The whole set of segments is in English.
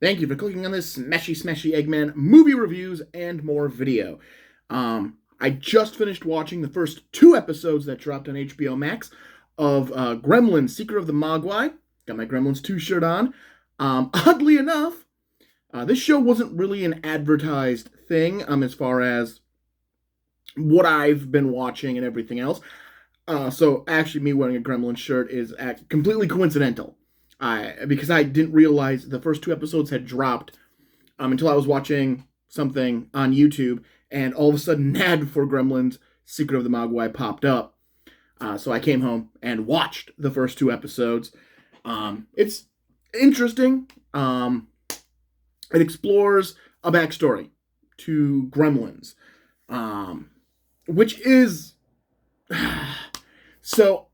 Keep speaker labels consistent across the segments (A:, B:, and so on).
A: Thank you for clicking on this Smashy Eggman movie reviews and more video. I just finished watching the first two episodes that dropped on HBO Max of Gremlins, Secret of the Mogwi. Got my Gremlins 2 shirt on. Oddly enough, this show wasn't really an advertised thing as far as what I've been watching and everything else. So actually, me wearing a Gremlin shirt is completely coincidental. Because I didn't realize the first two episodes had dropped until I was watching something on YouTube, and all of a sudden, an ad for Gremlins: Secret of the Mogwai popped up. So I came home and watched the first two episodes. It's interesting. It explores a backstory to Gremlins, which is so.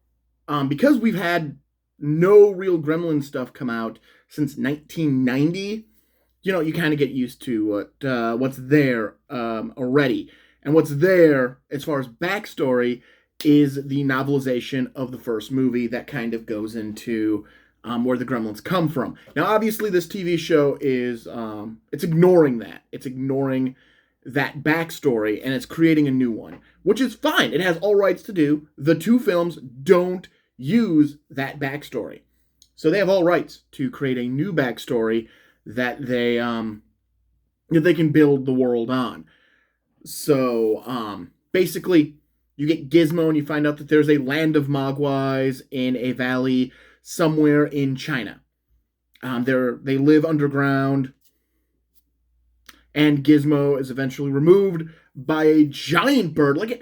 A: Because we've had no real Gremlin stuff come out since 1990, you kind of get used to what's there already. And what's there, as far as backstory, is the novelization of the first movie that kind of goes into where the Gremlins come from. Now, obviously, this TV show is it's ignoring that. It's ignoring that backstory, and it's creating a new one, which is fine. It has all rights to do. The two films don't use that backstory, so they have all rights to create a new backstory that they can build the world on. So basically, you get Gizmo, and you find out that there's a land of Mogwais in a valley somewhere in China. They live underground, and Gizmo is eventually removed by a giant bird.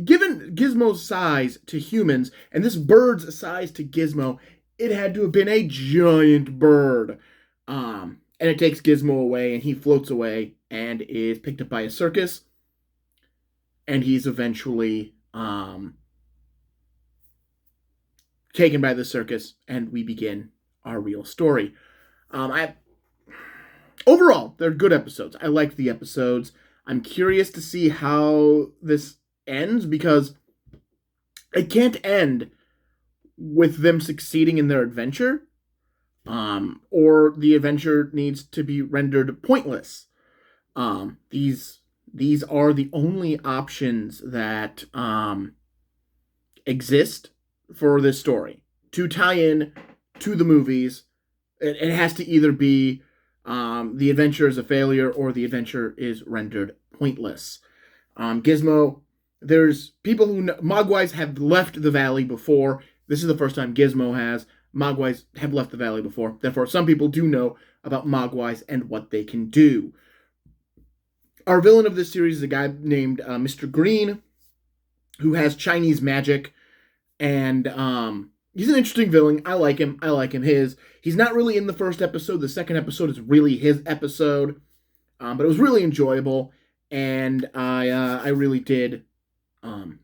A: Given Gizmo's size to humans, and this bird's size to Gizmo, it had to have been a giant bird. And it takes Gizmo away, and he floats away and is picked up by a circus. And he's eventually taken by the circus, and we begin our real story. Overall, they're good episodes. I liked the episodes. I'm curious to see how this ends, because it can't end with them succeeding in their adventure, or the adventure needs to be rendered pointless. These are the only options that exist for this story to tie in to the movies. It has to either be the adventure is a failure, or the adventure is rendered pointless. Gizmo, there's people who know, Mogwais have left the valley before. This is the first time Gizmo has. Mogwais have left the valley before. Therefore, some people do know about Mogwais and what they can do. Our villain of this series is a guy named Mr. Green, who has Chinese magic, and he's an interesting villain. I like him. He's not really in the first episode. The second episode is really his episode, but it was really enjoyable, and I really did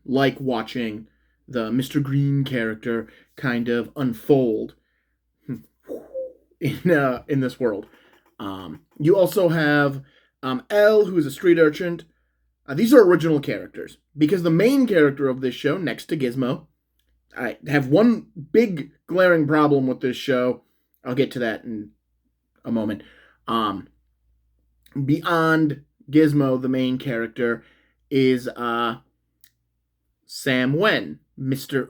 A: like watching the Mr. Green character kind of unfold in this world. You also have Elle, who is a street urchin. These are original characters, because the main character of this show, next to Gizmo, I have one big glaring problem with this show. I'll get to that in a moment. Beyond Gizmo, the main character is Sam Wing, Mr.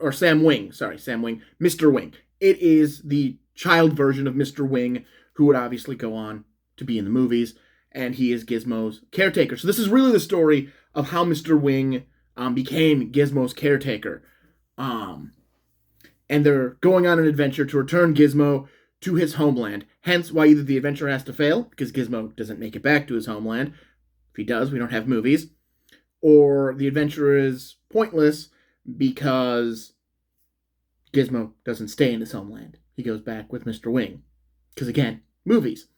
A: Wing. It is the child version of Mr. Wing, who would obviously go on to be in the movies, and he is Gizmo's caretaker. So this is really the story of how Mr. Wing became Gizmo's caretaker. And they're going on an adventure to return Gizmo to his homeland. Hence why either the adventure has to fail, because Gizmo doesn't make it back to his homeland. If he does, we don't have movies. Or the adventure is pointless, because Gizmo doesn't stay in his homeland. He goes back with Mr. Wing. Because again, movies.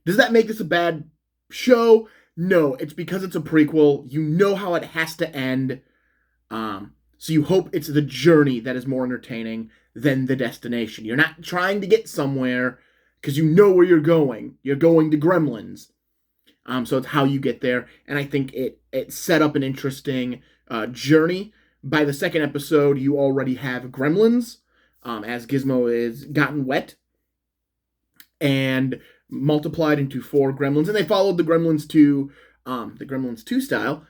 A: Does that make this a bad show? No, it's because it's a prequel. You know how it has to end. So you hope it's the journey that is more entertaining than the destination. You're not trying to get somewhere because you know where you're going. You're going to Gremlins. So it's how you get there. And I think it set up an interesting journey. By the second episode, you already have Gremlins, as Gizmo is gotten wet. And multiplied into 4 Gremlins, and they followed the Gremlins 2 style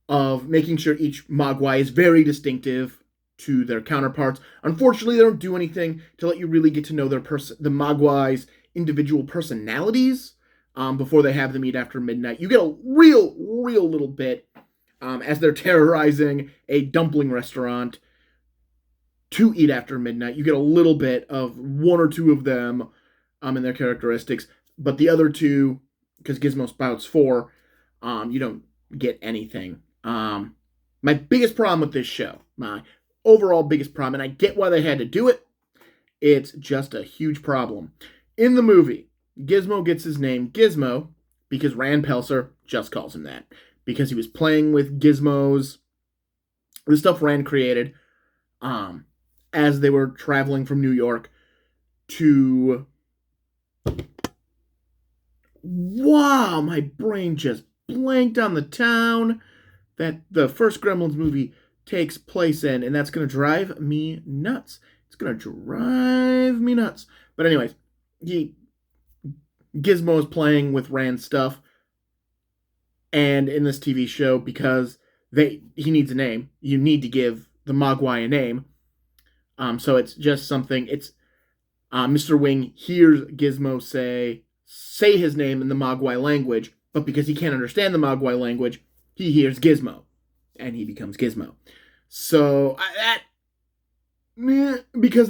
A: of making sure each Mogwai is very distinctive to their counterparts. Unfortunately, they don't do anything to let you really get to know the Mogwai's individual personalities before they have them eat after midnight. You get a real little bit as they're terrorizing a dumpling restaurant to eat after midnight. You get a little bit of 1 or 2 of them in their characteristics, but the other 2, because Gizmo spouts 4, you don't get anything. My biggest problem with this show, my overall biggest problem, and I get why they had to do it, it's just a huge problem. In the movie, Gizmo gets his name Gizmo because Rand Pelser just calls him that. Because he was playing with Gizmos, the stuff Rand created, as they were traveling from New York to... Wow, my brain just blanked on the town that the first Gremlins movie takes place in, and that's going to drive me nuts. It's going to drive me nuts. But anyways, Gizmo is playing with Rand's stuff, and in this TV show, because he needs a name, you need to give the Mogwai a name. So it's just something. It's Mr. Wing hears Gizmo say his name in the Mogwai language, but because he can't understand the Mogwai language, he hears Gizmo, and he becomes Gizmo. So because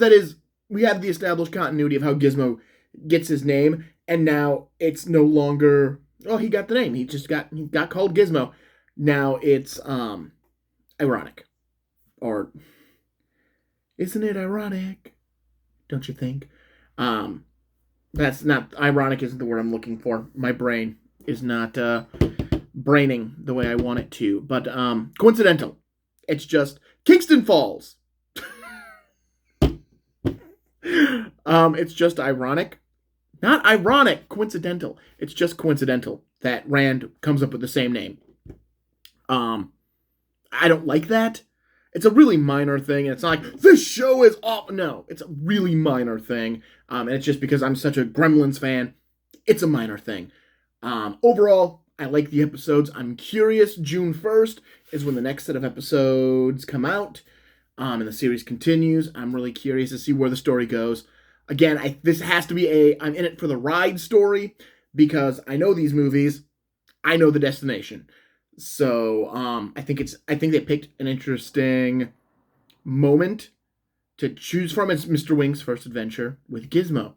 A: we have the established continuity of how Gizmo gets his name, and now it's no longer, he got the name. He got called Gizmo. Now it's ironic. Or isn't it ironic? Don't you think? That's not ironic, isn't the word I'm looking for. My brain is not braining the way I want it to. But coincidental. It's just Kingston Falls. It's just ironic. Not ironic, coincidental. It's just coincidental that Rand comes up with the same name. I don't like that. It's a really minor thing, and it's not like, this show is off. No, it's a really minor thing, and it's just because I'm such a Gremlins fan. It's a minor thing. Overall, I like the episodes. I'm curious. June 1st is when the next set of episodes come out, and the series continues. I'm really curious to see where the story goes. Again, this has to be I'm in it for the ride story, because I know these movies. I know the destination. So I think they picked an interesting moment to choose from. It's Mr. Wing's first adventure with Gizmo.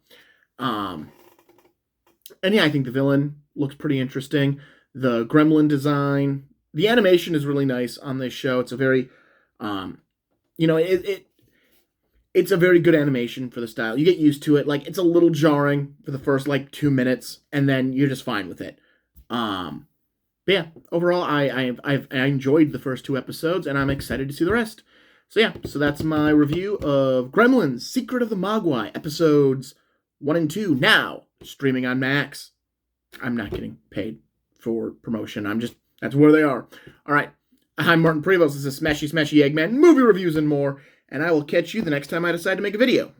A: And yeah, I think the villain looks pretty interesting. The gremlin design, the animation is really nice on this show. It's a very it's a very good animation for the style. You get used to it. Like, it's a little jarring for the first 2 minutes, and then you're just fine with it. But yeah, overall, I enjoyed the first 2 episodes, and I'm excited to see the rest. So yeah, that's my review of Gremlins, Secret of the Mogwai, episodes 1 and 2, now streaming on Max. I'm not getting paid for promotion. That's where they are. All right, I'm Martin Prevost. This is Smashy Smashy Eggman, movie reviews and more, and I will catch you the next time I decide to make a video.